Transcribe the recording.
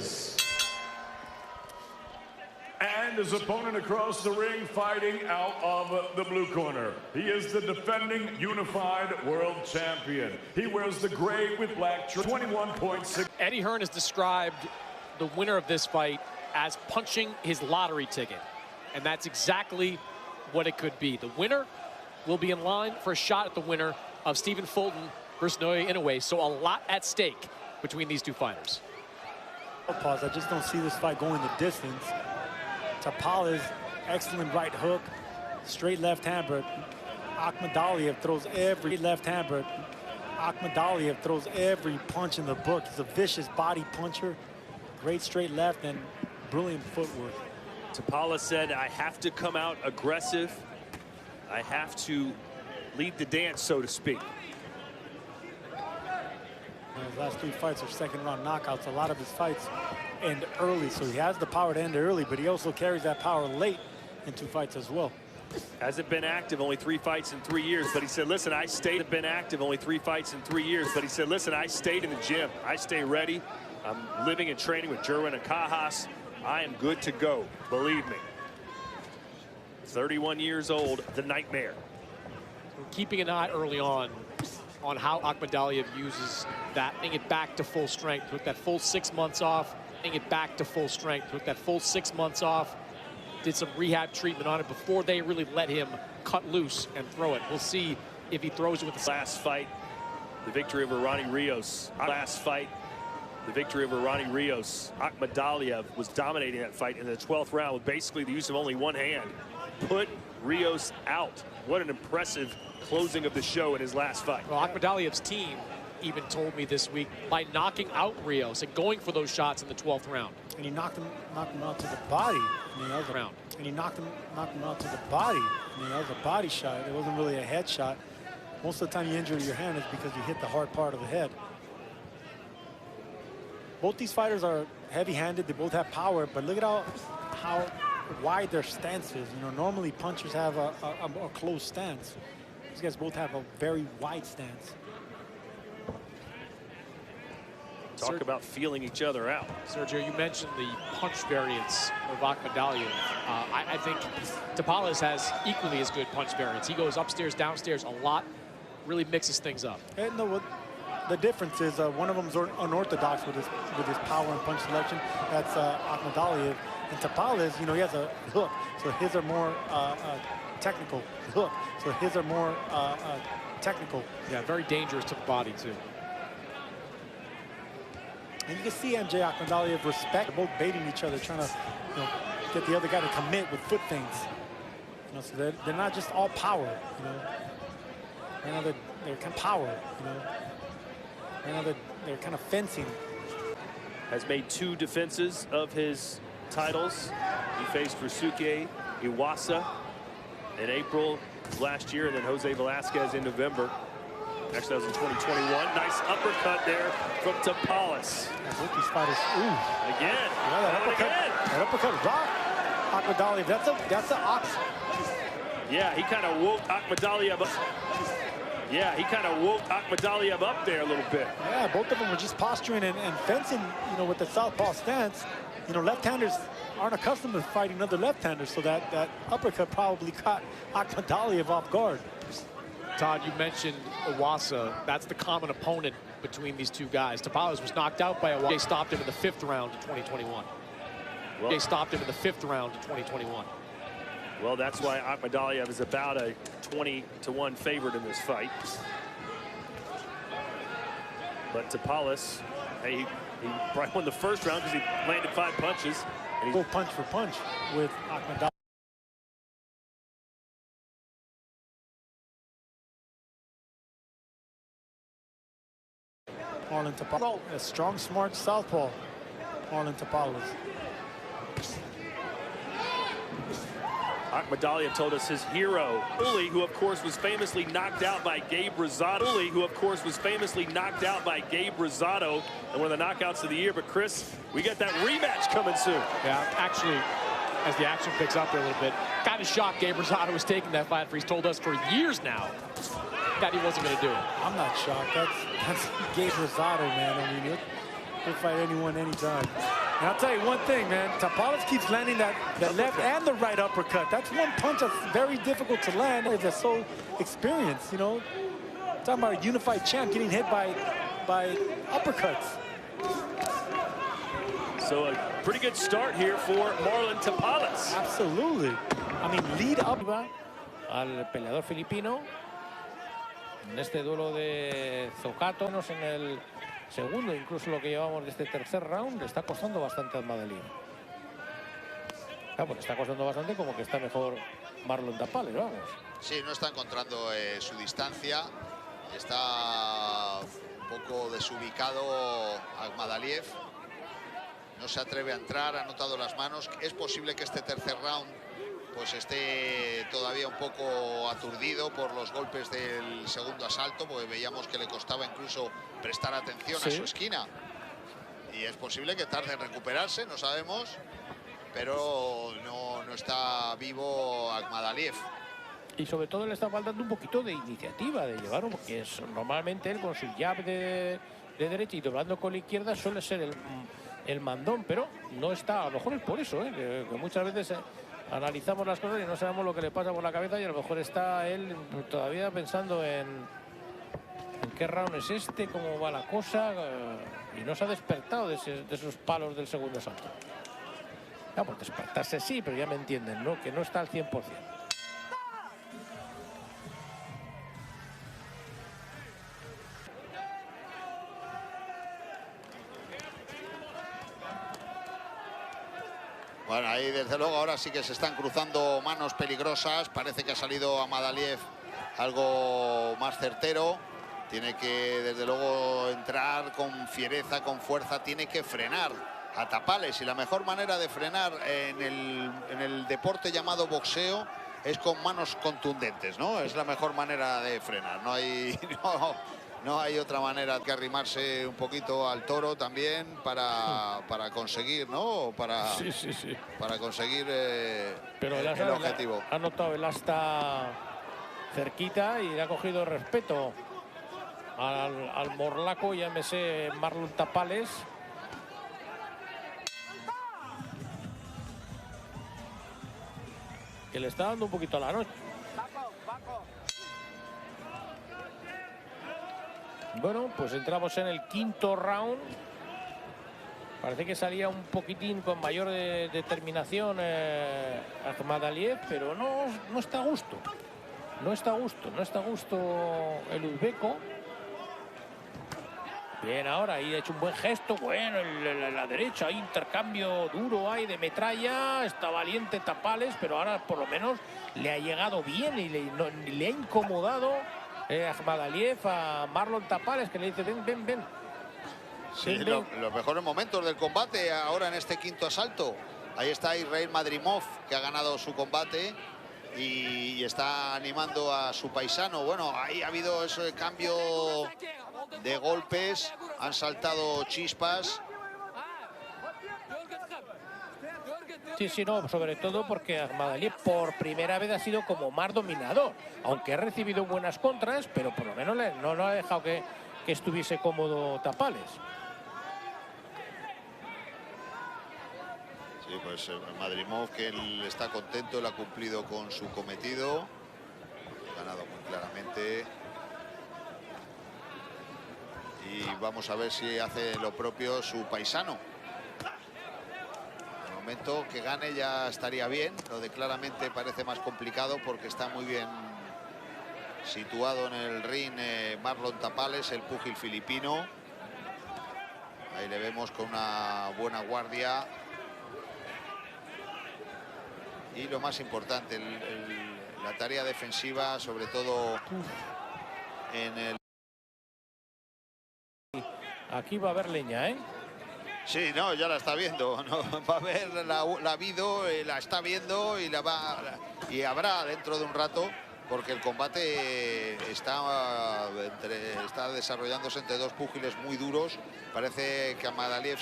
is. And his opponent across the ring, fighting out of the blue corner. He is the defending unified world champion. He wears the gray with black, 21.6. Eddie Hearn has described the winner of this fight as punching his lottery ticket. And that's exactly what it could be. The winner will be in line for a shot at the winner of Stephen Fulton versus Naoya Inoue. So a lot at stake between these two fighters. Pause. I just don't see this fight going the distance. TAPALES, excellent right hook, straight left hand, but AKHMADALIEV throws every left hand, but AKHMADALIEV throws every punch in the book. He's a vicious body puncher, great straight left, and brilliant footwork. TAPALES said, I have to come out aggressive. I have to lead the dance, so to speak. His last 3 fights are second-round knockouts. A lot of his fights end early, so he has the power to end early, but he also carries that power late in 2 fights as well. Hasn't been active, only 3 fights in 3 years, but he said, listen, I stayed. Been active, only 3 fights in 3 years, but he said, listen, I stayed in the gym. I stay ready. I'm living and training with Jerwin and Cajas. I am good to go, believe me. 31 years old, the nightmare. Keeping an eye early on how AKHMADALIEV uses that, getting it back to full strength, took that full 6 months off, getting it back to full strength, took that full 6 months off, did some rehab treatment on it before they really let him cut loose and throw it. We'll see if he throws it with the last fight, the victory over Ronnie Rios. Last fight, the victory over Ronnie Rios. AKHMADALIEV was dominating that fight in the 12th round with basically the use of only one hand. Put Rios out. What an impressive closing of the show in his last fight. Well, AKHMADALIEV's team even told me this week by knocking out Rios and going for those shots in the 12th round. And he knocked him out to the body in the other round. And he knocked him out to the body. I mean, that was a body shot. It wasn't really a head shot. Most of the time you injure your hand is because you hit the hard part of the head. Both these fighters are heavy-handed. They both have power, but look at how wide their stance is. You know, normally punchers have a close stance. These guys both have a very wide stance. Talk about feeling each other out. Sergio, you mentioned the punch variance of AKHMADALIEV. I think TAPALES has equally as good punch variance. He goes upstairs, downstairs a lot, really mixes things up. And no, the difference is one of them is unorthodox with his power and punch selection. That's AKHMADALIEV. And TAPALES, you know, he has a hook, so his are more technical. Hook, so his are more technical. Yeah, very dangerous to the body too. And you can see MJ AKHMADALIEV respect. They're both baiting each other, trying to, you know, get the other guy to commit with foot feints. You know, so they're not just all power. You know, right now they're kind of power. You know, right now they're kind of fencing. Has made 2 defenses of his titles. He faced Ryusuke Iwasa in April last year, and then Jose Velasquez in November. Actually, that was in 2021. Nice uppercut there from TAPALES. Both these fighters, ooh. Again. Yeah, that uppercut rocked AKHMADALIEV. That's an ox. Yeah, he kind of woke AKHMADALIEV up. Yeah, he kind of woke AKHMADALIEV up there a little bit. Yeah, both of them were just posturing and fencing, you know, with the southpaw stance. You know, left-handers aren't accustomed to fighting other left-handers, so that uppercut probably caught AKHMADALIEV off guard. Todd, you mentioned Iwasa. That's the common opponent between these two guys. TAPALES was knocked out by Iwasa. They stopped him in the 5th round in 2021. They stopped him in the 5th round in 2021. Well, that's why AKHMADALIEV is about a 20-1 favorite in this fight. But TAPALES, hey, he probably won the 1st round because he landed 5 punches. And go punch for punch with AKHMADALIEV. MARLON TAPALES, a strong, smart southpaw. MARLON TAPALES. AKHMADALIEV told us his hero, Uli, who of course was famously knocked out by Gabe Rosado. Uli, who of course was famously knocked out by Gabe Rosado and one of the knockouts of the year. But Chris, we got that rematch coming soon. Yeah, actually, as the action picks up there a little bit, kind of shocked Gabe Rosado was taking that fight, for he's told us for years now that he wasn't going to do it. I'm not shocked. That's Gabe Rosado, man. I mean, he'll fight anyone, anytime. And I'll tell you one thing, man. TAPALES keeps landing that left and the right uppercut. That's one punch that's very difficult to land. They're so experienced, you know. Talking about a unified champ getting hit by uppercuts. So a pretty good start here for Marlon TAPALES. Absolutely. I mean, lead up. Al peleador filipino en este duelo de Zocato, en el segundo, incluso lo que llevamos de este tercer round, le está costando bastante a AKHMADALIEV. Claro, pues está costando bastante, como que está mejor Marlon TAPALES, vamos. Sí, no está encontrando su distancia, está un poco desubicado AKHMADALIEV, no se atreve a entrar, ha notado las manos. Es posible que este tercer round pues esté todavía un poco aturdido por los golpes del segundo asalto, porque veíamos que le costaba incluso prestar atención a su esquina. Y es posible que tarde en recuperarse, no sabemos, pero no está vivo AKHMADALIEV. Y sobre todo le está faltando un poquito de iniciativa, de llevar, porque normalmente él con su jab de derecha y doblando con la izquierda suele ser el mandón, pero no está. A lo mejor es por eso, que muchas veces analizamos las cosas y no sabemos lo que le pasa por la cabeza, y a lo mejor está él todavía pensando en qué round es este, cómo va la cosa, y no se ha despertado de esos palos del segundo asalto. Ya, pues despertarse sí, pero ya me entienden, ¿no? Que no está al 100%. Bueno, ahí desde luego ahora sí que se están cruzando manos peligrosas. Parece que ha salido AKHMADALIEV algo más certero. Tiene que desde luego entrar con fiereza, con fuerza. Tiene que frenar a TAPALES. Y la mejor manera de frenar en el deporte llamado boxeo es con manos contundentes, ¿no? Es la mejor manera de frenar. No hay otra manera que arrimarse un poquito al toro también para conseguir, ¿no? Para conseguir pero el objetivo. Ha notado el asta cerquita y le ha cogido respeto al morlaco, llámese Marlon TAPALES. Que le está dando un poquito a la noche. Bueno, pues entramos en el quinto round. Parece que salía un poquitín con mayor determinación AKHMADALIEV, pero no está a gusto. No está a gusto el uzbeco. Bien, ahora ahí ha hecho un buen gesto. Bueno, la derecha, hay intercambio duro ahí de metralla. Está valiente TAPALES, pero ahora por lo menos le ha llegado bien y le ha incomodado AKHMADALIEV a Marlon TAPALES, que le dice ven. Sí, los mejores momentos del combate ahora en este quinto asalto. Ahí está Israel Madrimov, que ha ganado su combate y está animando a su paisano. Bueno, ahí ha habido ese cambio de golpes, han saltado chispas. Sí, no, sobre todo porque AKHMADALIEV por primera vez ha sido como más dominador, aunque ha recibido buenas contras, pero por lo menos no ha dejado que estuviese cómodo TAPALES. Sí, pues Madrimov, que él está contento, él ha cumplido con su cometido, ha ganado muy claramente. Y vamos a ver si hace lo propio su paisano. De momento que gane ya estaría bien. Lo de claramente parece más complicado porque está muy bien situado en el ring Marlon TAPALES, el púgil filipino. Ahí le vemos con una buena guardia. Y lo más importante, la tarea defensiva, sobre todo en el... Aquí va a haber leña, ¿eh? Sí, no, ya la está viendo, ¿no? Va a ver, la ha habido, la está viendo y y habrá dentro de un rato, porque el combate está desarrollándose entre dos púgiles muy duros. Parece que AKHMADALIEV